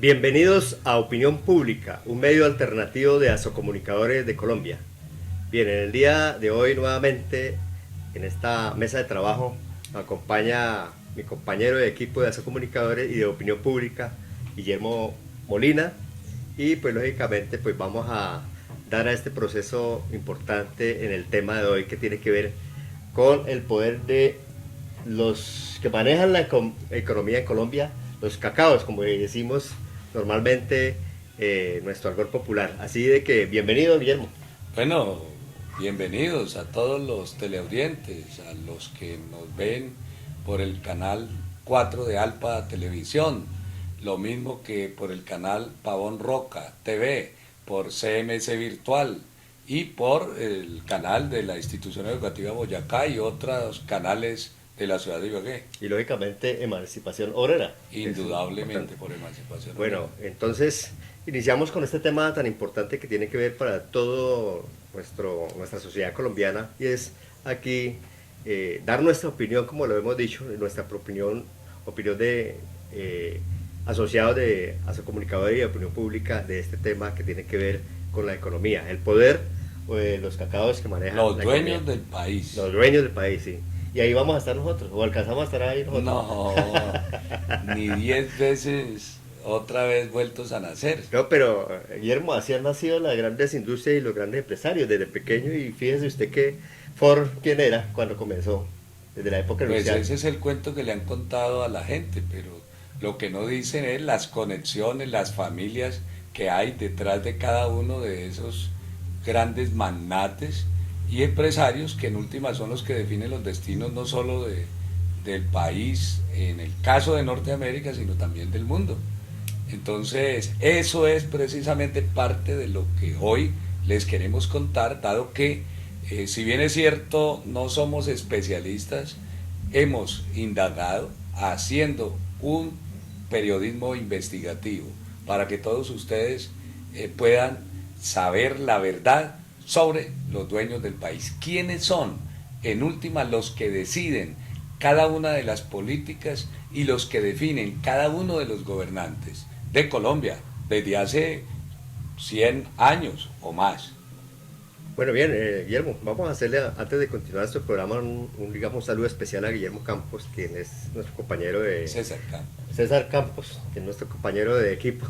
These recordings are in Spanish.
Bienvenidos a Opinión Pública, un medio alternativo de Asocomunicadores de Colombia. Bien, en el día de hoy nuevamente en esta mesa de trabajo me acompaña mi compañero de equipo de Asocomunicadores y de Opinión Pública, Guillermo Molina, y pues lógicamente pues vamos a dar a este proceso importante en el tema de hoy que tiene que ver con el poder de los que manejan la economía en Colombia, los cacaos, como decimos normalmente nuestro argot popular. Así de que bienvenido, Guillermo. Bueno, bienvenidos a todos los teleaudientes, a los que nos ven por el canal 4 de Alpa Televisión, lo mismo que por el canal Pavón Roca TV, por CMS Virtual y por el canal de la Institución Educativa Boyacá y otros canales de la ciudad de Ibagué. Y lógicamente Emancipación Obrera. Indudablemente por Emancipación Bueno, Obrera. entonces iniciamos con este tema tan importante que tiene que ver para todo nuestra sociedad colombiana, y es aquí dar nuestra opinión, como lo hemos dicho, nuestra opinión de asociados de Asocomunicadores y de Opinión Pública de este tema que tiene que ver con la economía, el poder de los cacaos que manejan Los la economía. dueños del país. Los dueños del país, sí. Y ahí vamos a estar nosotros, o alcanzamos a estar ahí nosotros. No, ni 10 veces otra vez vueltos a nacer. No, pero Guillermo, así han nacido las grandes industrias y los grandes empresarios desde pequeño, y fíjese usted que Ford, ¿quién era cuando comenzó? Desde la época Pues inicial. ese es el cuento que le han contado a la gente, pero lo que no dicen es las conexiones, las familias que hay detrás de cada uno de esos grandes magnates y empresarios que en última son los que definen los destinos no solo del país, en el caso de Norteamérica, sino también del mundo. Entonces, eso es precisamente parte de lo que hoy les queremos contar, dado que, si bien es cierto, no somos especialistas, hemos indagado haciendo un periodismo investigativo para que todos ustedes puedan saber la verdad sobre los dueños del país. ¿Quiénes son, en última, los que deciden cada una de las políticas y los que definen cada uno de los gobernantes de Colombia desde hace 100 años o más? Bueno, bien, Guillermo, vamos a hacerle, antes de continuar este programa, digamos, un saludo especial a Guillermo Campos, quien es nuestro compañero de César Campos. César Campos, que es nuestro compañero de equipo,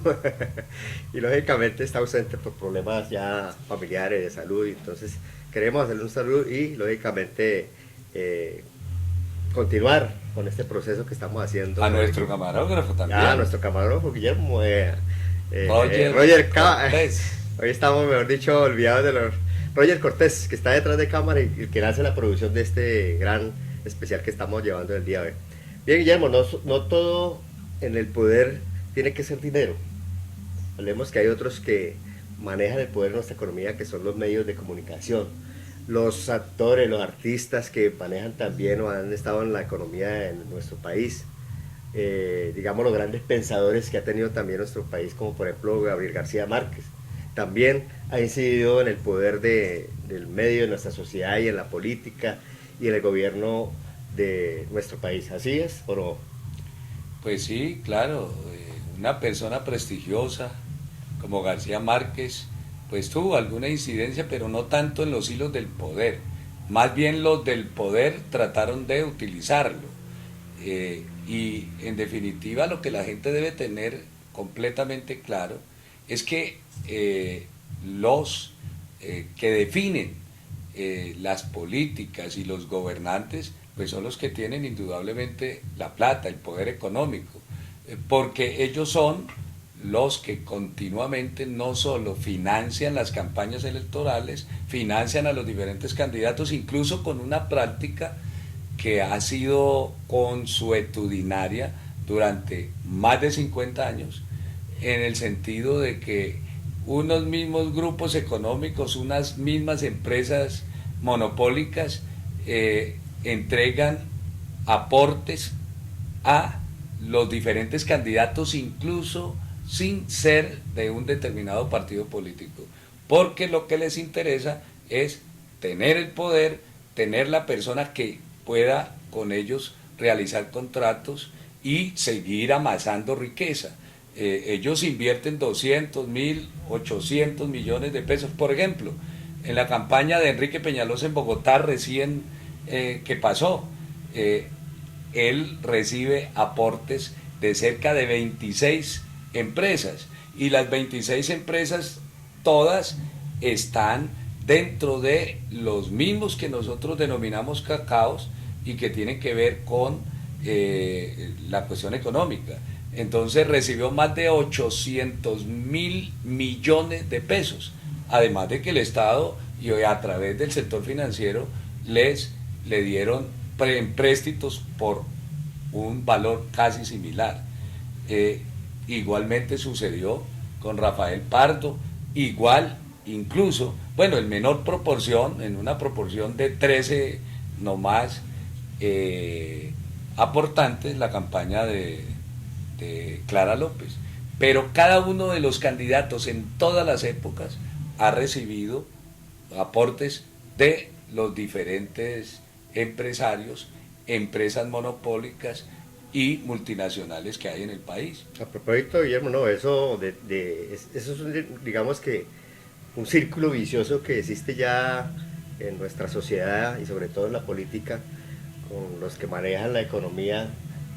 y lógicamente está ausente por problemas ya familiares de salud, y entonces queremos hacerle un saludo y lógicamente continuar con este proceso que estamos haciendo. A nuestro camarógrafo también. Ya, nuestro camarógrafo Guillermo, Roger Cortés. Hoy estamos, mejor dicho, olvidados de los Roger Cortés, que está detrás de cámara y que hace la producción de este gran especial que estamos llevando el día de hoy. Bien, Guillermo, no todo en el poder tiene que ser dinero. Hablemos que hay otros que manejan el poder de nuestra economía, que son los medios de comunicación, los actores, los artistas que manejan también o han estado en la economía de nuestro país. Digamos, los grandes pensadores que ha tenido también nuestro país, como por ejemplo Gabriel García Márquez, también ha incidido en el poder del medio de nuestra sociedad y en la política y en el gobierno de nuestro país. ¿Así es o no? Pues sí, claro, una persona prestigiosa como García Márquez, pues tuvo alguna incidencia, pero no tanto en los hilos del poder. Más bien los del poder trataron de utilizarlo. Y en definitiva lo que la gente debe tener completamente claro es que los que definen las políticas y los gobernantes pues son los que tienen indudablemente la plata, el poder económico, porque ellos son los que continuamente no solo financian las campañas electorales, financian a los diferentes candidatos, incluso con una práctica que ha sido consuetudinaria durante más de 50 años, en el sentido de que unos mismos grupos económicos, unas mismas empresas monopólicas, entregan aportes a los diferentes candidatos, incluso sin ser de un determinado partido político, porque lo que les interesa es tener el poder, tener la persona que pueda con ellos realizar contratos y seguir amasando riqueza. ellos invierten 200.000, 800 millones de pesos. Por ejemplo, en la campaña de Enrique Peñalosa en Bogotá recién que pasó, él recibe aportes de cerca de 26 empresas y las 26 empresas todas están dentro de los mismos que nosotros denominamos cacaos y que tienen que ver con la cuestión económica. Entonces recibió más de 800.000 millones de pesos, además de que el Estado y a través del sector financiero le dieron empréstitos por un valor casi similar. Igualmente sucedió con Rafael Pardo, igual, incluso, bueno, en menor proporción, en una proporción de 13 nomás aportantes, la campaña de Clara López. Pero cada uno de los candidatos en todas las épocas ha recibido aportes de los diferentes empresarios, empresas monopólicas y multinacionales que hay en el país. A propósito, Guillermo, no, eso es digamos que un círculo vicioso que existe ya en nuestra sociedad y sobre todo en la política, con los que manejan la economía,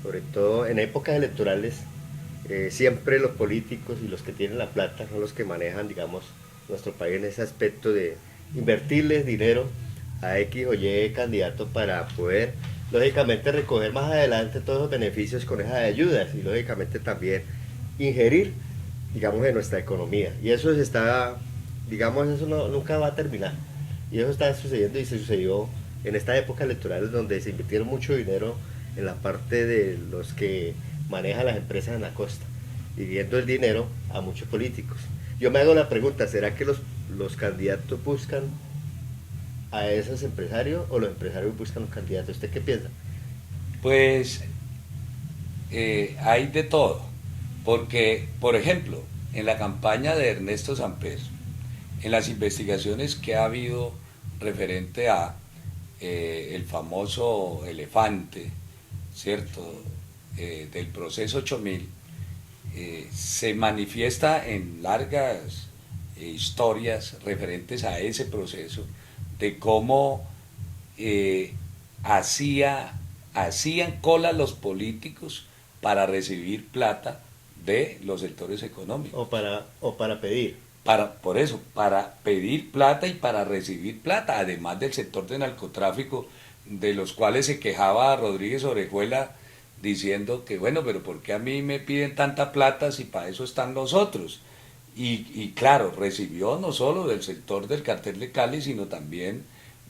sobre todo en épocas electorales. Siempre los políticos y los que tienen la plata son los que manejan, digamos, nuestro país en ese aspecto de invertirles dinero a X o Y candidato para poder, lógicamente, recoger más adelante todos los beneficios con esas ayudas y, lógicamente, también ingerir, digamos, en nuestra economía. Y eso se está, digamos, eso nunca va a terminar. Y eso está sucediendo y se sucedió en esta época electoral donde se invirtieron mucho dinero en la parte de los que manejan las empresas en la costa, pidiendo el dinero a muchos políticos. Yo me hago la pregunta, ¿será que los candidatos buscan a esos empresarios o los empresarios buscan a los candidatos? ¿Usted qué piensa? Pues hay de todo, porque, por ejemplo, en la campaña de Ernesto Samper, en las investigaciones que ha habido referente a el famoso elefante, ¿cierto?, del proceso 8000, se manifiesta en largas historias referentes a ese proceso de cómo hacían cola los políticos para recibir plata de los sectores económicos. O para pedir. Por eso, para pedir plata y para recibir plata, además del sector de narcotráfico, de los cuales se quejaba Rodríguez Orejuela, diciendo que bueno, pero ¿por qué a mí me piden tanta plata si para eso están los otros? Y claro, recibió no solo del sector del cartel de Cali, sino también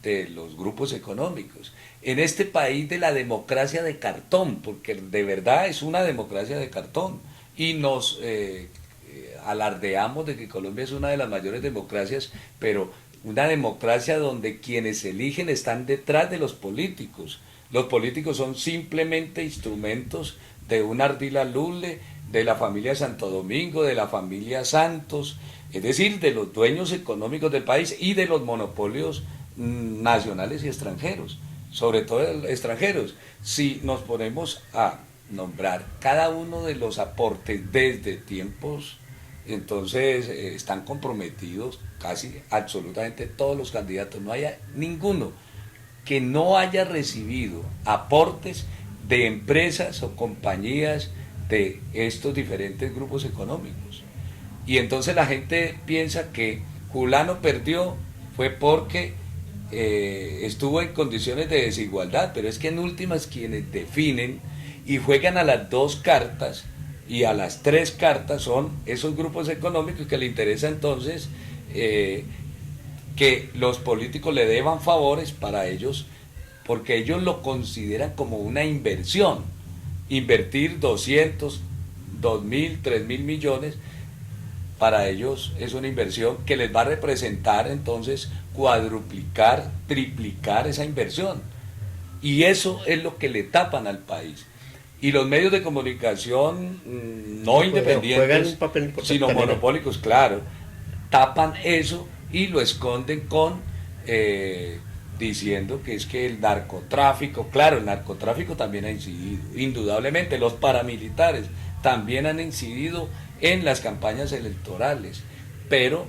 de los grupos económicos. En este país de la democracia de cartón, porque de verdad es una democracia de cartón, y nos alardeamos de que Colombia es una de las mayores democracias, pero una democracia donde quienes eligen están detrás de los políticos. Los políticos son simplemente instrumentos de un Ardila Lule, de la familia Santo Domingo, de la familia Santos, es decir, de los dueños económicos del país y de los monopolios nacionales y extranjeros, sobre todo extranjeros. Si nos ponemos a nombrar cada uno de los aportes desde tiempos, entonces están comprometidos casi absolutamente todos los candidatos, no haya ninguno que no haya recibido aportes de empresas o compañías de estos diferentes grupos económicos. Y entonces la gente piensa que Julano perdió fue porque estuvo en condiciones de desigualdad, pero es que en últimas quienes definen y juegan a las dos cartas y a las tres cartas son esos grupos económicos que le interesa entonces que los políticos le deban favores para ellos, porque ellos lo consideran como una inversión. Invertir 200, 2.000, 3.000 millones, para ellos es una inversión que les va a representar entonces cuadruplicar, triplicar esa inversión. Y eso es lo que le tapan al país. Y los medios de comunicación no independientes, sino monopólicos, claro, tapan eso y lo esconden con diciendo que es que el narcotráfico, claro, el narcotráfico también ha incidido, indudablemente, los paramilitares también han incidido en las campañas electorales, pero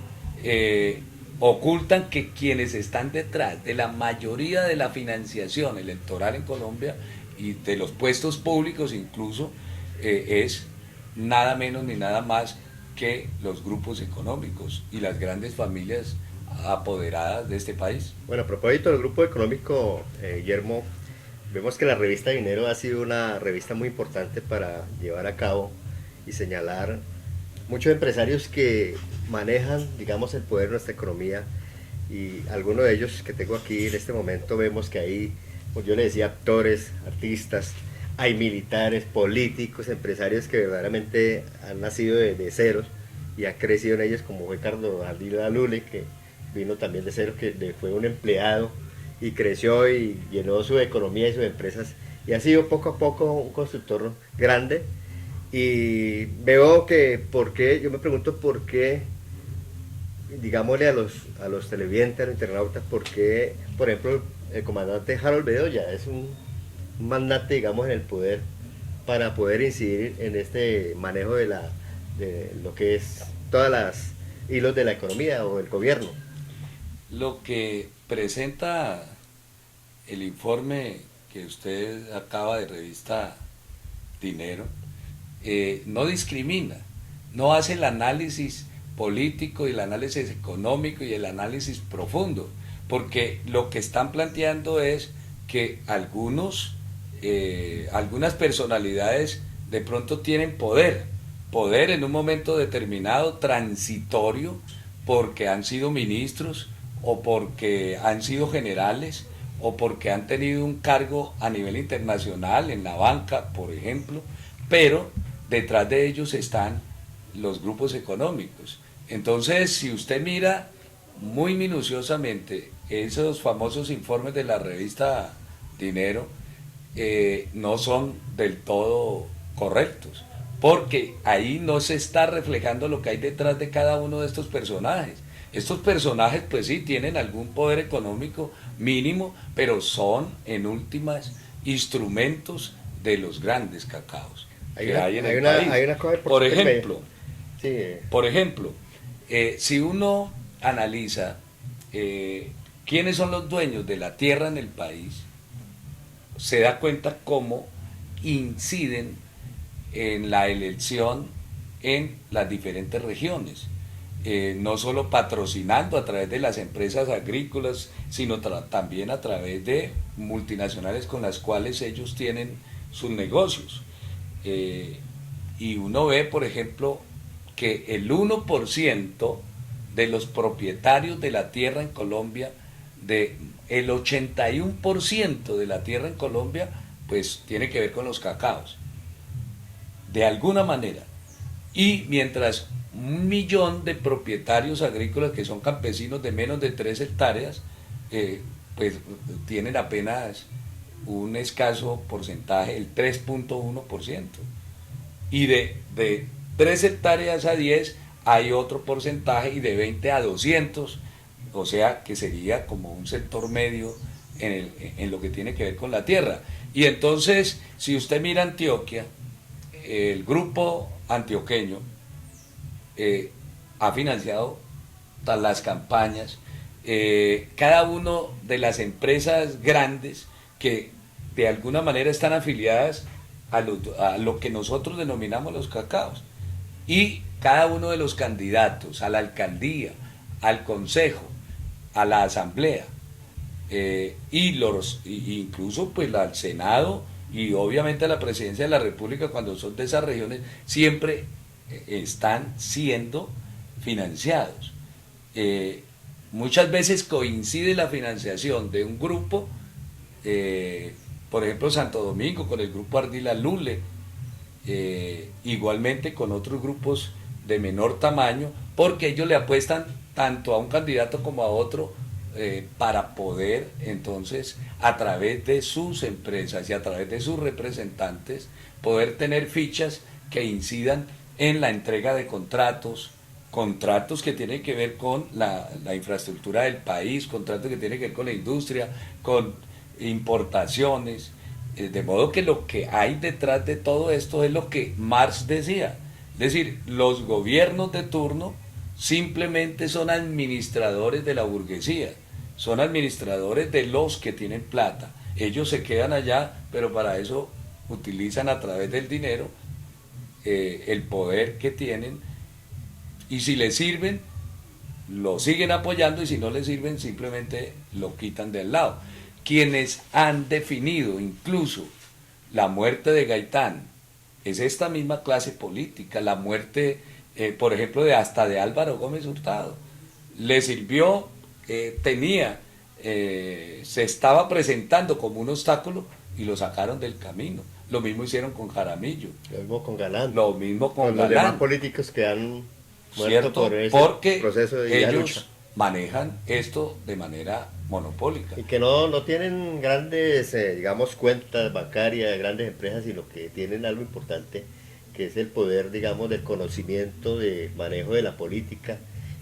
ocultan que quienes están detrás de la mayoría de la financiación electoral en Colombia y de los puestos públicos incluso, es nada menos ni nada más que los grupos económicos y las grandes familias apoderadas de este país. Bueno, a propósito del grupo económico, Guillermo, vemos que la revista Dinero ha sido una revista muy importante para llevar a cabo y señalar muchos empresarios que manejan, digamos, el poder de nuestra economía, y algunos de ellos que tengo aquí en este momento vemos que hay, como yo le decía, actores, artistas, hay militares, políticos, empresarios que verdaderamente han nacido de ceros y han crecido en ellos, como fue Carlos Ardila Lule, que vino también de cero, que fue un empleado y creció y llenó su economía y sus empresas, y ha sido poco a poco un constructor grande. Y veo que, yo me pregunto por qué, digámosle a los televidentes, a los internautas, por qué, por ejemplo, el comandante Harold Bedoya es un magnate, digamos, en el poder, para poder incidir en este manejo de lo que es todas las hilos de la economía o del gobierno. Lo que presenta el informe que usted acaba de revista Dinero, no discrimina, no hace el análisis político y el análisis económico y el análisis profundo, porque lo que están planteando es que algunas personalidades de pronto tienen poder en un momento determinado, transitorio, porque han sido ministros o porque han sido generales o porque han tenido un cargo a nivel internacional en la banca, por ejemplo, pero detrás de ellos están los grupos económicos. Entonces, si usted mira muy minuciosamente esos famosos informes de la revista Dinero, no son del todo correctos, porque ahí no se está reflejando lo que hay detrás de cada uno de estos personajes. Estos personajes, pues sí, tienen algún poder económico mínimo, pero son, en últimas, instrumentos de los grandes cacaos que hay en el país. Hay una cosa Por ejemplo, sí. Si uno analiza quiénes son los dueños de la tierra en el país, se da cuenta cómo inciden en la elección en las diferentes regiones. No solo patrocinando a través de las empresas agrícolas, sino también a través de multinacionales con las cuales ellos tienen sus negocios. Y uno ve, por ejemplo, que el 1% de los propietarios de la tierra en Colombia, el 81% de la tierra en Colombia, pues tiene que ver con los cacaos, de alguna manera. Y mientras 1 millón de propietarios agrícolas que son campesinos de menos de 3 hectáreas, pues tienen apenas un escaso porcentaje, el 3.1%. Y de 3 hectáreas a 10 hay otro porcentaje, y de 20 a 200, o sea que sería como un sector medio en lo que tiene que ver con la tierra. Y entonces, si usted mira Antioquia, el grupo antioqueño ha financiado las campañas, cada uno de las empresas grandes que de alguna manera están afiliadas a lo que nosotros denominamos los cacaos, y cada uno de los candidatos a la alcaldía, al consejo, a la asamblea, incluso pues al Senado y obviamente a la presidencia de la República, cuando son de esas regiones, siempre están siendo financiados. Muchas veces coincide la financiación de un grupo, por ejemplo Santo Domingo con el grupo Ardila Lule, igualmente con otros grupos de menor tamaño, porque ellos le apuestan tanto a un candidato como a otro, para poder entonces, a través de sus empresas y a través de sus representantes, poder tener fichas que incidan en la entrega de contratos que tienen que ver con la infraestructura del país, contratos que tienen que ver con la industria, con importaciones, De modo que lo que hay detrás de todo esto es lo que Marx decía. Es decir, los gobiernos de turno simplemente son administradores de la burguesía, son administradores de los que tienen plata. Ellos se quedan allá, pero para eso utilizan a través del dinero el poder que tienen, y si les sirven, lo siguen apoyando, y si no les sirven, simplemente lo quitan del lado. Quienes han definido incluso la muerte de Gaitán es esta misma clase política, la muerte, por ejemplo, hasta de Álvaro Gómez Hurtado. Le sirvió, se estaba presentando como un obstáculo y lo sacaron del camino. Lo mismo hicieron con Jaramillo. Lo mismo con Galán. Lo mismo con los demás Galán. políticos que han muerto ¿Cierto? por ese Porque proceso de ellos lucha. manejan esto de manera monopólica. Y que no tienen grandes, digamos, cuentas bancarias, grandes empresas, sino que tienen algo importante, que es el poder, digamos, del conocimiento, de manejo de la política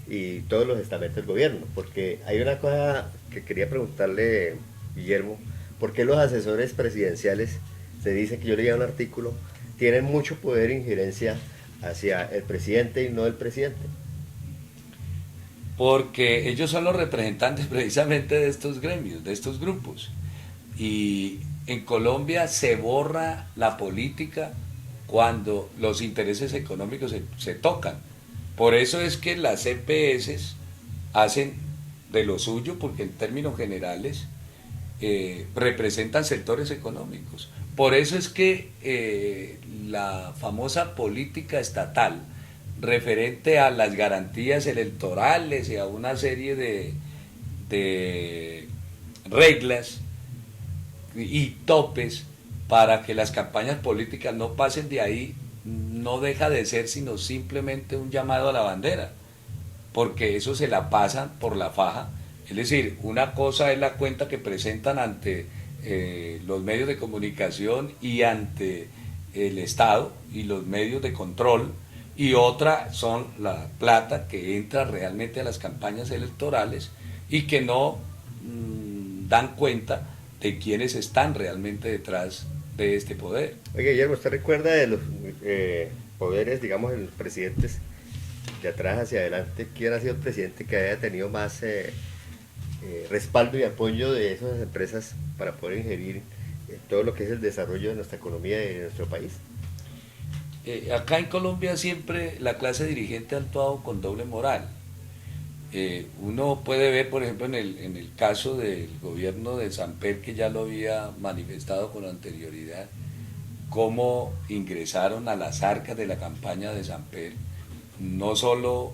y todos los estamentos del gobierno. Porque hay una cosa que quería preguntarle, Guillermo, ¿por qué los asesores presidenciales, se dice que yo leía un artículo, tienen mucho poder e injerencia hacia el presidente y no el presidente? Porque ellos son los representantes precisamente de estos gremios, de estos grupos. Y en Colombia se borra la política cuando los intereses económicos se tocan. Por eso es que las EPS hacen de lo suyo, porque en términos generales representan sectores económicos. Por eso es que la famosa política estatal referente a las garantías electorales y a una serie de reglas y topes para que las campañas políticas no pasen de ahí, no deja de ser sino simplemente un llamado a la bandera, porque eso se la pasan por la faja. Es decir, una cosa es la cuenta que presentan ante los medios de comunicación y ante el Estado y los medios de control, y otra son la plata que entra realmente a las campañas electorales y que no dan cuenta de quienes están realmente detrás de este poder. Oye, Guillermo, ¿usted recuerda de los poderes, digamos, de los presidentes de atrás hacia adelante? ¿Quién ha sido el presidente que haya tenido más respaldo y apoyo de esas empresas para poder ingerir todo lo que es el desarrollo de nuestra economía y de nuestro país? Acá en Colombia siempre la clase dirigente ha actuado con doble moral. Uno puede ver, por ejemplo, en el caso del gobierno de Samper, que ya lo había manifestado con anterioridad, cómo ingresaron a las arcas de la campaña de Samper no solo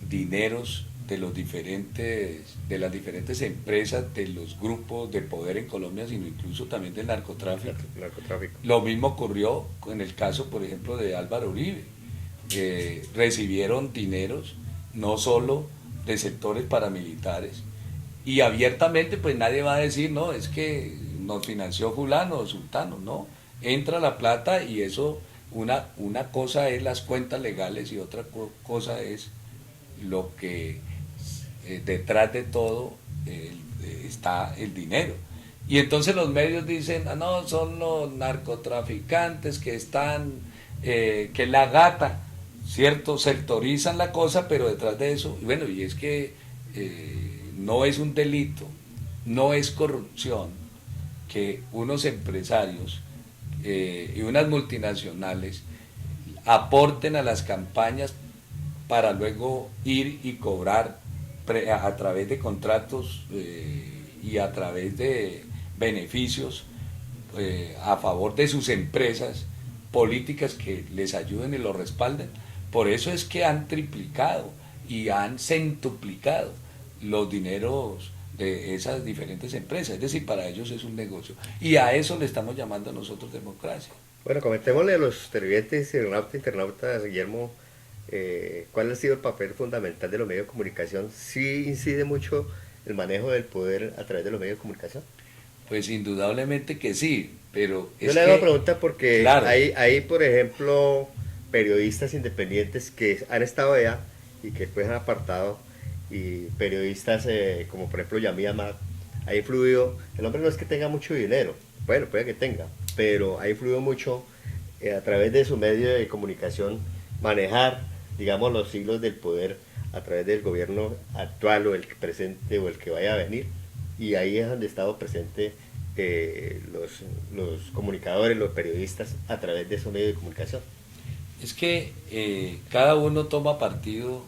dineros de de las diferentes empresas, de los grupos de poder en Colombia, sino incluso también del narcotráfico. Lo mismo ocurrió en el caso, por ejemplo, de Álvaro Uribe. Recibieron dineros no solo de sectores paramilitares, y abiertamente pues nadie va a decir, no, es que nos financió fulano o sultano, no, entra la plata, y eso, una cosa es las cuentas legales y otra cosa es lo que detrás de todo está el dinero. Y entonces los medios dicen, ah, no, son los narcotraficantes que están, que la gata, ¿cierto? Sectorizan la cosa, pero detrás de eso, y bueno, y es que no es un delito, no es corrupción que unos empresarios y unas multinacionales aporten a las campañas para luego ir y cobrar a través de contratos y a través de beneficios a favor de sus empresas, políticas que les ayuden y los respalden. Por eso es que han triplicado y han centuplicado los dineros de esas diferentes empresas. Es decir, para ellos es un negocio. Y a eso le estamos llamando a nosotros democracia. Bueno, comentémosle a los televidentes, internautas, Guillermo, ¿cuál ha sido el papel fundamental de los medios de comunicación? ¿Sí incide mucho el manejo del poder a través de los medios de comunicación? Pues indudablemente que sí, pero yo le hago la pregunta porque claro, hay, por ejemplo, periodistas independientes que han estado allá y que después han apartado, y periodistas como por ejemplo Yamí Amar ha influido. El hombre no es que tenga mucho dinero, bueno, puede que tenga, pero ha influido mucho a través de su medio de comunicación manejar, digamos, los hilos del poder a través del gobierno actual o el presente o el que vaya a venir. Y ahí es donde estado presente los comunicadores, los periodistas a través de esos medios de comunicación. Es que cada uno toma partido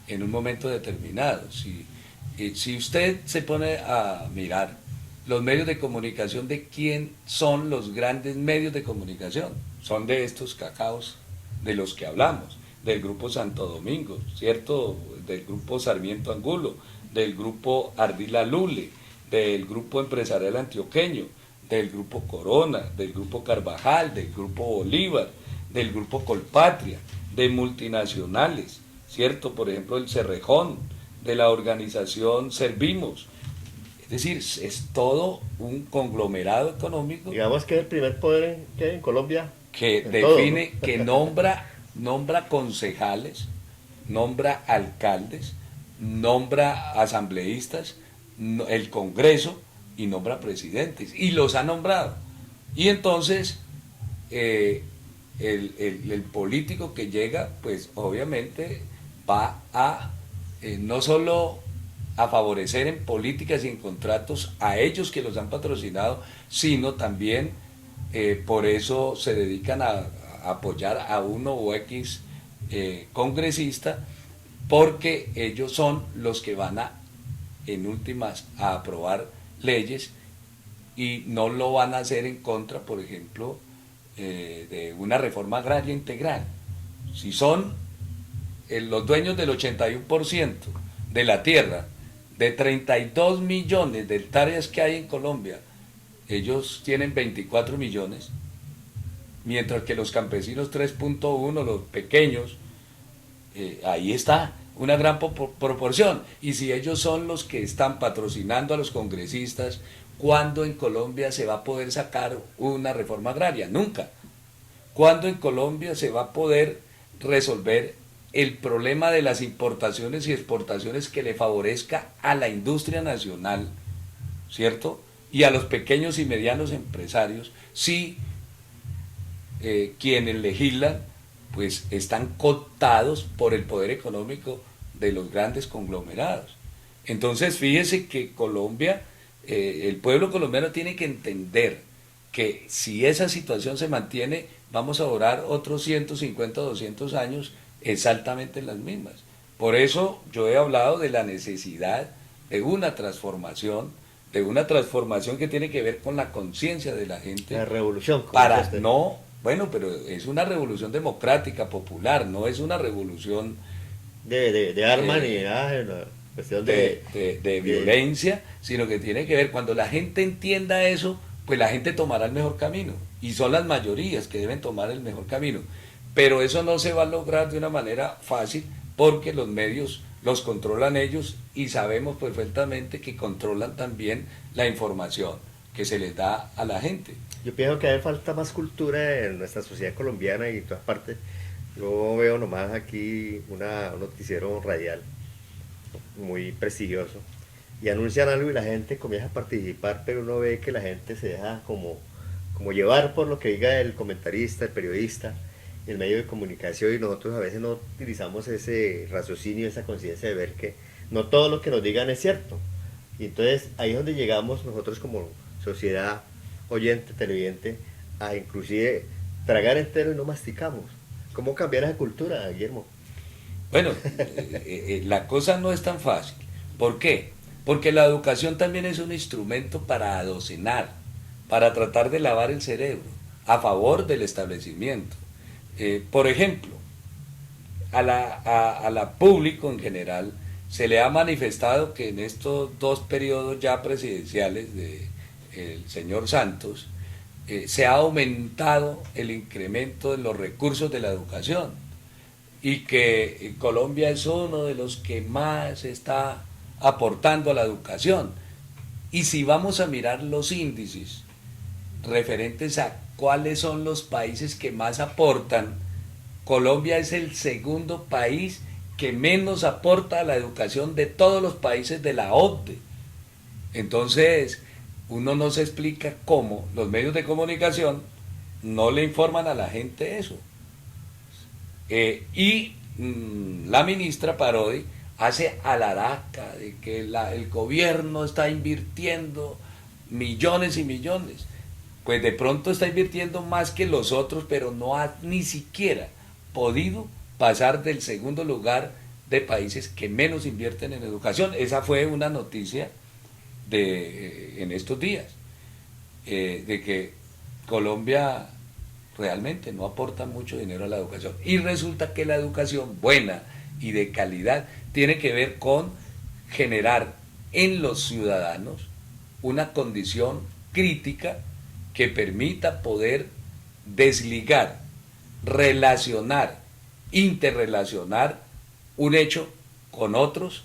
en un momento determinado. Si usted se pone a mirar los medios de comunicación, ¿de quién son los grandes medios de comunicación? Son de estos cacaos de los que hablamos, del Grupo Santo Domingo, ¿cierto? Del Grupo Sarmiento Angulo, del Grupo Ardila Lule, del Grupo Empresarial Antioqueño, del Grupo Corona, del Grupo Carvajal, del Grupo Bolívar, del Grupo Colpatria, de multinacionales, ¿cierto? Por ejemplo, el Cerrejón, de la organización Servimos. Es decir, es todo un conglomerado económico. Digamos que es el primer poder que hay en Colombia. Que define, todo, ¿no? Que nombra concejales, nombra alcaldes, nombra asambleístas, el Congreso y nombra presidentes. Y los ha nombrado. Y entonces el político que llega, pues obviamente va a no solo a favorecer en políticas y en contratos a ellos que los han patrocinado, sino también por eso se dedican a apoyar a uno o X congresista, porque ellos son los que van en últimas a aprobar leyes y no lo van a hacer en contra, por ejemplo, de una reforma agraria integral. Si son los dueños del 81% de la tierra, de 32 millones de hectáreas que hay en Colombia, ellos tienen 24 millones, mientras que los campesinos 3.1, los pequeños, ahí está una gran proporción. Y si ellos son los que están patrocinando a los congresistas, ¿cuándo en Colombia se va a poder sacar una reforma agraria? Nunca. ¿Cuándo en Colombia se va a poder resolver el problema de las importaciones y exportaciones que le favorezca a la industria nacional, ¿cierto? Y a los pequeños y medianos empresarios, si quienes legislan pues están cooptados por el poder económico de los grandes conglomerados? Entonces fíjese que Colombia, el pueblo colombiano tiene que entender que si esa situación se mantiene, vamos a durar otros 150 o 200 años exactamente en las mismas. Por eso yo he hablado de la necesidad de una transformación que tiene que ver con la conciencia de la gente. La revolución. Para no, bueno, pero es una revolución democrática, popular, no es una revolución de armas ni nada, cuestión de violencia, sino que tiene que ver, cuando la gente entienda eso, pues la gente tomará el mejor camino, y son las mayorías que deben tomar el mejor camino. Pero eso no se va a lograr de una manera fácil, porque los medios los controlan ellos y sabemos perfectamente que controlan también la información que se les da a la gente. Yo pienso que hace falta más cultura en nuestra sociedad colombiana y en todas partes. Yo veo nomás aquí un noticiero radial muy prestigioso y anuncian algo y la gente comienza a participar, pero uno ve que la gente se deja como llevar por lo que diga el comentarista, el periodista, el medio de comunicación, y nosotros a veces no utilizamos ese raciocinio, esa conciencia de ver que no todo lo que nos digan es cierto. Y entonces ahí es donde llegamos nosotros como sociedad oyente, televidente, a inclusive tragar entero y no masticamos. ¿Cómo cambiar esa cultura, Guillermo? Bueno, la cosa no es tan fácil. ¿Por qué? Porque la educación también es un instrumento para adocinar, para tratar de lavar el cerebro, a favor del establecimiento. Por ejemplo, a la público en general se le ha manifestado que en estos dos periodos ya presidenciales del señor Santos se ha aumentado el incremento de los recursos de la educación y que Colombia es uno de los que más está aportando a la educación. Y si vamos a mirar los índices referentes a cuáles son los países que más aportan, Colombia es el segundo país que menos aporta a la educación de todos los países de la OCDE. Entonces, uno no se explica cómo los medios de comunicación no le informan a la gente eso. La ministra Parodi hace alaraca de que el gobierno está invirtiendo millones y millones. Pues de pronto está invirtiendo más que los otros, pero no ha ni siquiera podido pasar del segundo lugar de países que menos invierten en educación. Esa fue una noticia en estos días, de que Colombia realmente no aporta mucho dinero a la educación. Y resulta que la educación buena y de calidad tiene que ver con generar en los ciudadanos una condición crítica que permita poder desligar, relacionar, interrelacionar un hecho con otros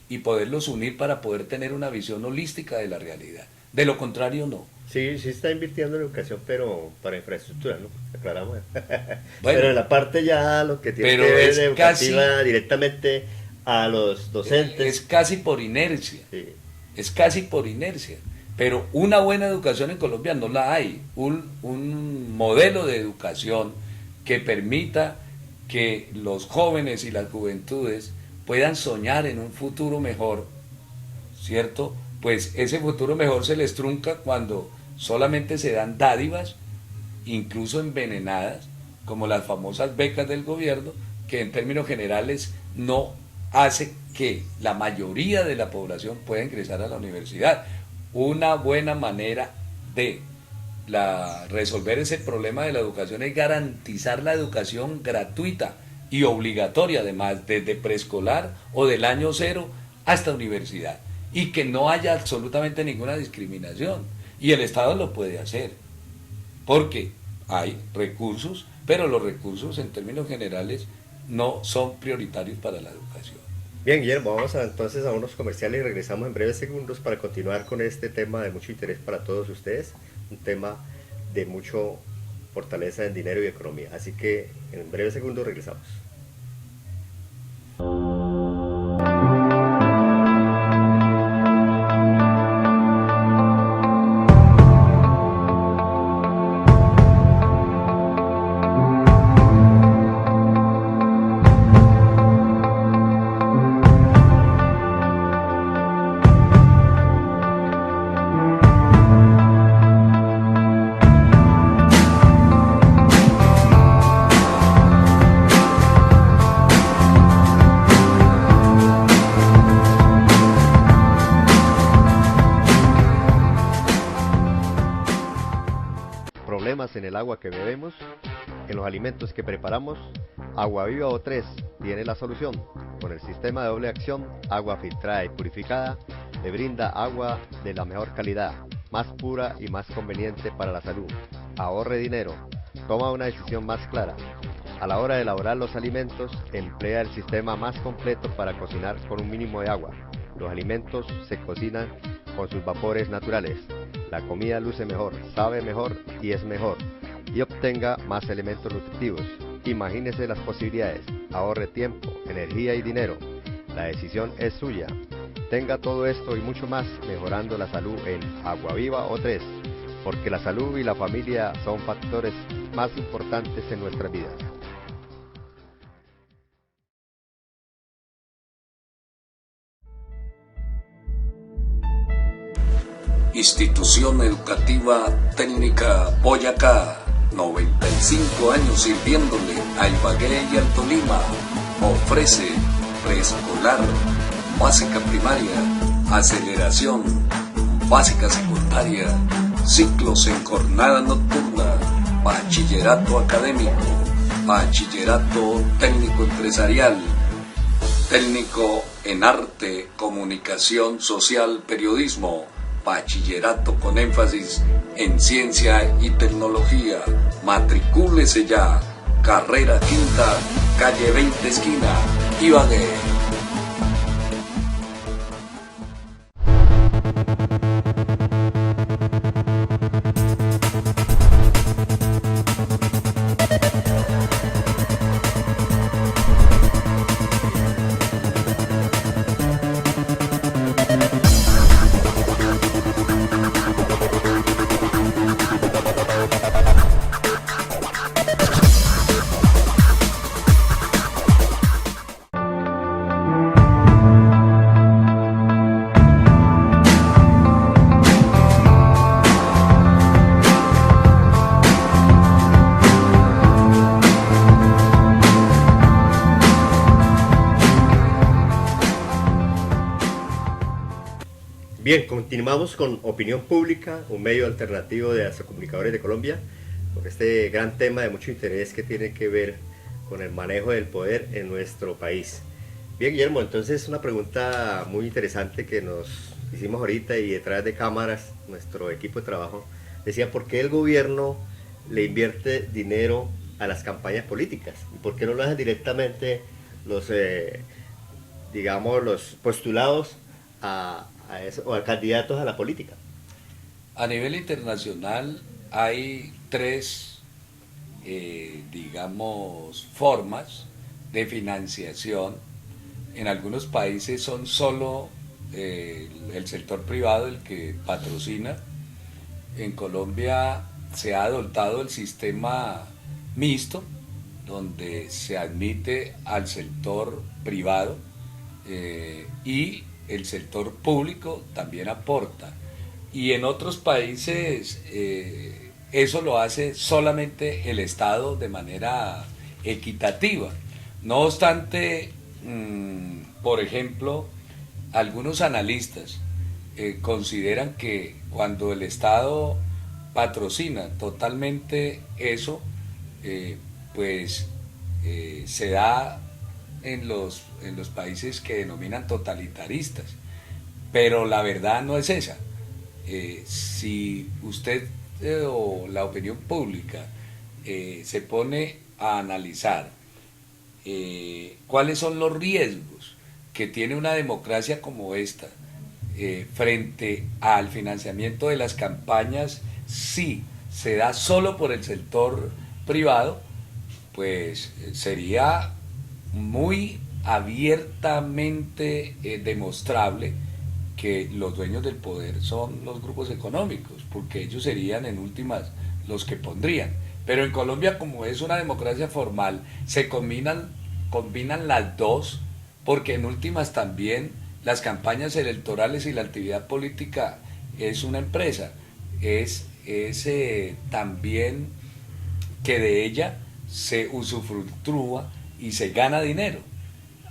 y poderlos unir para poder tener una visión holística de la realidad. De lo contrario, no. Sí, sí está invirtiendo en educación, pero para infraestructura, ¿no? Aclaramos. Bueno, pero en la parte ya lo que tiene que ver de educativa directamente a los docentes. Es casi por inercia. Sí. Es casi por inercia. Pero una buena educación en Colombia no la hay. Un modelo de educación que permita que los jóvenes y las juventudes puedan soñar en un futuro mejor, ¿cierto? Pues ese futuro mejor se les trunca cuando solamente se dan dádivas, incluso envenenadas, como las famosas becas del gobierno, que en términos generales no hace que la mayoría de la población pueda ingresar a la universidad. Una buena manera de resolver ese problema de la educación es garantizar la educación gratuita y obligatoria, además, desde preescolar o del año cero hasta universidad, y que no haya absolutamente ninguna discriminación. Y el Estado lo puede hacer, porque hay recursos, pero los recursos en términos generales no son prioritarios para la educación. Bien, Guillermo, vamos entonces a unos comerciales y regresamos en breves segundos para continuar con este tema de mucho interés para todos ustedes, un tema de mucho fortaleza en dinero y economía. Así que en breves segundos regresamos. En el agua que bebemos, en los alimentos que preparamos, Agua Viva O3 tiene la solución. Con el sistema de doble acción, agua filtrada y purificada, le brinda agua de la mejor calidad, más pura y más conveniente para la salud. Ahorre dinero, toma una decisión más clara. A la hora de elaborar los alimentos, emplea el sistema más completo para cocinar con un mínimo de agua. Los alimentos se cocinan con sus vapores naturales. La comida luce mejor, sabe mejor y es mejor. Y obtenga más elementos nutritivos. Imagínese las posibilidades. Ahorre tiempo, energía y dinero. La decisión es suya. Tenga todo esto y mucho más mejorando la salud en Agua Viva O3. Porque la salud y la familia son factores más importantes en nuestras vidas. Institución Educativa Técnica Boyacá, 95 años sirviéndole a Ibagué y al Tolima. Ofrece preescolar, básica primaria, aceleración, básica secundaria, ciclos en jornada nocturna, bachillerato académico, bachillerato técnico empresarial, técnico en arte, comunicación social, periodismo, bachillerato con énfasis en ciencia y tecnología. Matricúlese ya. Carrera Quinta, calle 20 esquina, Ibagué. Bien, continuamos con Opinión Pública, un medio alternativo de astrocomunicadores de Colombia, con este gran tema de mucho interés que tiene que ver con el manejo del poder en nuestro país. Bien, Guillermo, entonces una pregunta muy interesante que nos hicimos ahorita y detrás de cámaras, nuestro equipo de trabajo decía, ¿por qué el gobierno le invierte dinero a las campañas políticas? ¿Y por qué no lo hacen directamente los, digamos, los postulados a eso, o a candidatos a la política? A nivel internacional hay tres, digamos, formas de financiación. En algunos países son solo el sector privado el que patrocina. En Colombia se ha adoptado el sistema mixto, donde se admite al sector privado y el sector público también aporta. Y en otros países eso lo hace solamente el Estado de manera equitativa. No obstante, por ejemplo, algunos analistas consideran que cuando el Estado patrocina totalmente eso, pues se da en los países que denominan totalitaristas. Pero la verdad no es esa. Si usted o la opinión pública se pone a analizar cuáles son los riesgos que tiene una democracia como esta frente al financiamiento de las campañas, si se da solo por el sector privado, pues sería muy abiertamente demostrable que los dueños del poder son los grupos económicos, porque ellos serían en últimas los que pondrían. Pero en Colombia, como es una democracia formal, se combinan las dos, porque en últimas también las campañas electorales y la actividad política es una empresa, es también que de ella se usufructúa y se gana dinero.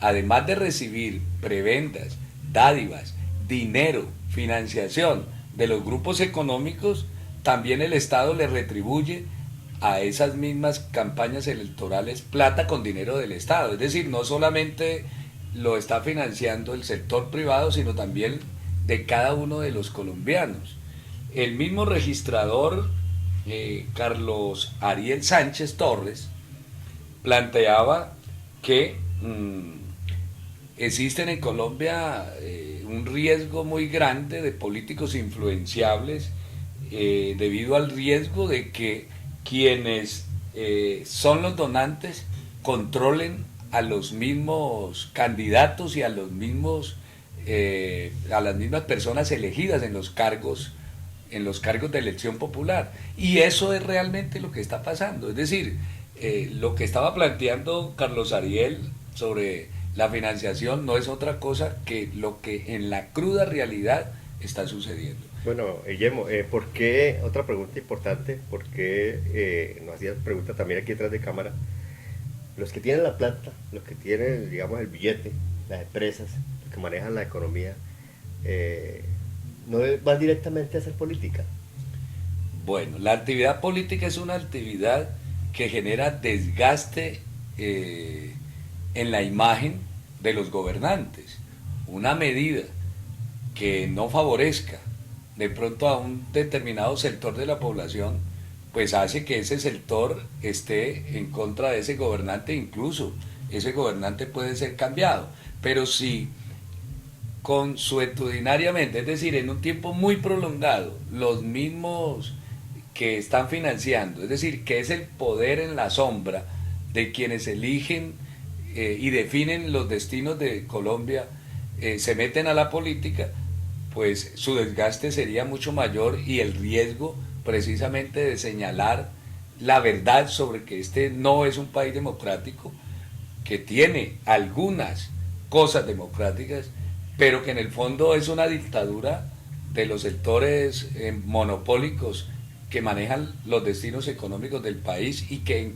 Además de recibir prebendas, dádivas, dinero, financiación de los grupos económicos, también el Estado le retribuye a esas mismas campañas electorales plata con dinero del Estado. Es decir, no solamente lo está financiando el sector privado, sino también de cada uno de los colombianos. El mismo registrador Carlos Ariel Sánchez Torres planteaba que existen en Colombia un riesgo muy grande de políticos influenciables debido al riesgo de que quienes son los donantes controlen a los mismos candidatos y a los mismos a las mismas personas elegidas en los cargos de elección popular. Y eso es realmente lo que está pasando. Es decir, lo que estaba planteando Carlos Ariel sobre la financiación no es otra cosa que lo que en la cruda realidad está sucediendo. Bueno, Guillermo, ¿por qué, otra pregunta importante, por qué, nos hacían pregunta también aquí detrás de cámara, los que tienen la plata, los que tienen, digamos, el billete, las empresas, los que manejan la economía, no van directamente a hacer política? Bueno, la actividad política es una actividad que genera desgaste en la imagen de los gobernantes. Una medida que no favorezca de pronto a un determinado sector de la población, pues hace que ese sector esté en contra de ese gobernante, incluso ese gobernante puede ser cambiado. Pero si consuetudinariamente, es decir, en un tiempo muy prolongado, los mismos que están financiando, es decir, que es el poder en la sombra de quienes eligen y definen los destinos de Colombia, se meten a la política, pues su desgaste sería mucho mayor y el riesgo precisamente de señalar la verdad sobre que este no es un país democrático, que tiene algunas cosas democráticas, pero que en el fondo es una dictadura de los sectores monopólicos que manejan los destinos económicos del país y que en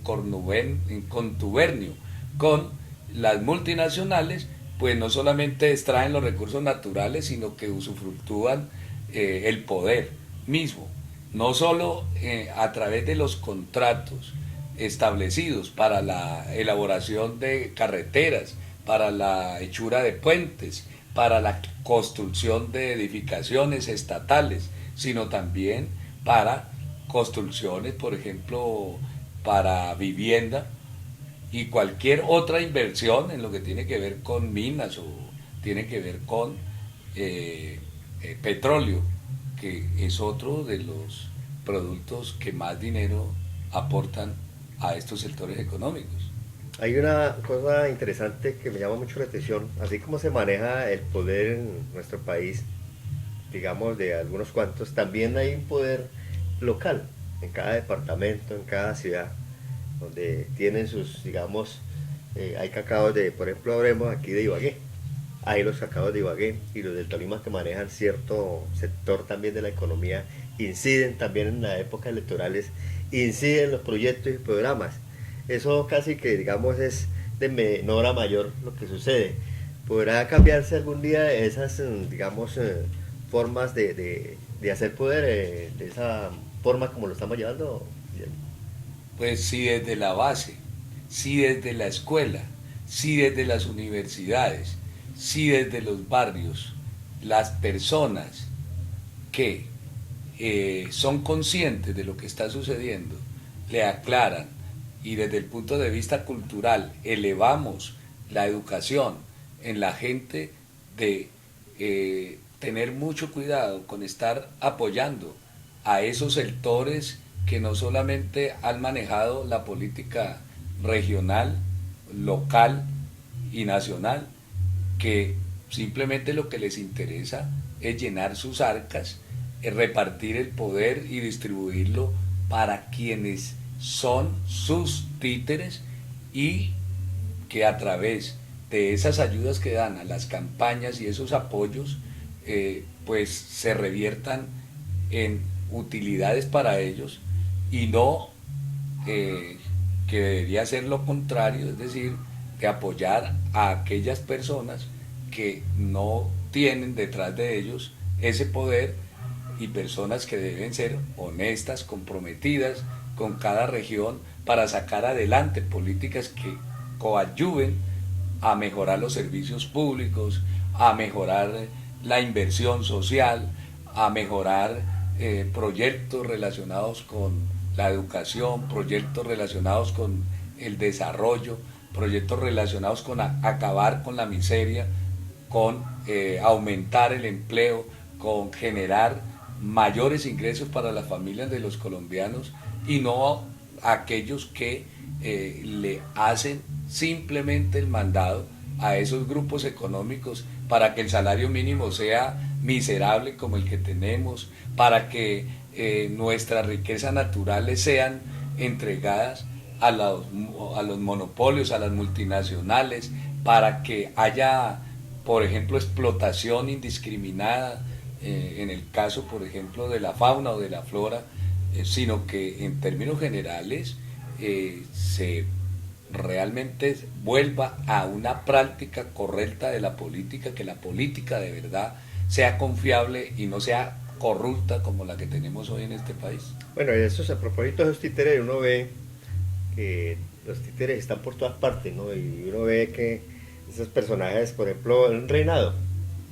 contubernio con las multinacionales pues no solamente extraen los recursos naturales, sino que usufructúan el poder mismo, no solo a través de los contratos establecidos para la elaboración de carreteras, para la hechura de puentes, para la construcción de edificaciones estatales, sino también para construcciones, por ejemplo, para vivienda y cualquier otra inversión en lo que tiene que ver con minas o tiene que ver con petróleo, que es otro de los productos que más dinero aportan a estos sectores económicos. Hay una cosa interesante que me llama mucho la atención, así como se maneja el poder en nuestro país, digamos de algunos cuantos, también hay un poder local en cada departamento, en cada ciudad, donde tienen sus, digamos, hay cacaos de, por ejemplo, hablemos aquí de Ibagué, hay los cacaos de Ibagué y los del Tolima que manejan cierto sector también de la economía, inciden también en las épocas electorales, inciden en los proyectos y programas. Eso casi que, digamos, es de menor a mayor lo que sucede. ¿Podrá cambiarse algún día esas, digamos, formas de hacer poder, de esa forma como lo estamos llevando? Pues si desde la base, si desde la escuela, si desde las universidades, si desde los barrios, las personas que son conscientes de lo que está sucediendo, le aclaran y desde el punto de vista cultural elevamos la educación en la gente de tener mucho cuidado con estar apoyando a esos sectores que no solamente han manejado la política regional, local y nacional, que simplemente lo que les interesa es llenar sus arcas, es repartir el poder y distribuirlo para quienes son sus títeres y que a través de esas ayudas que dan a las campañas y esos apoyos, pues se reviertan en utilidades para ellos y no que debería ser lo contrario, es decir, de apoyar a aquellas personas que no tienen detrás de ellos ese poder y personas que deben ser honestas, comprometidas con cada región para sacar adelante políticas que coadyuven a mejorar los servicios públicos, a mejorar la inversión social, a mejorar proyectos relacionados con la educación, proyectos relacionados con el desarrollo, proyectos relacionados con acabar con la miseria, con aumentar el empleo, con generar mayores ingresos para las familias de los colombianos y no aquellos que le hacen simplemente el mandado a esos grupos económicos para que el salario mínimo sea miserable como el que tenemos, para que nuestras riquezas naturales sean entregadas a los monopolios, a las multinacionales, para que haya, por ejemplo, explotación indiscriminada, en el caso, por ejemplo, de la fauna o de la flora, sino que en términos generales se realmente vuelva a una práctica correcta de la política, que la política de verdad sea confiable y no sea corrupta como la que tenemos hoy en este país. Bueno, eso a propósito de esos títeres, uno ve que los títeres están por todas partes, ¿no? Y uno ve que esos personajes, por ejemplo, un reinado,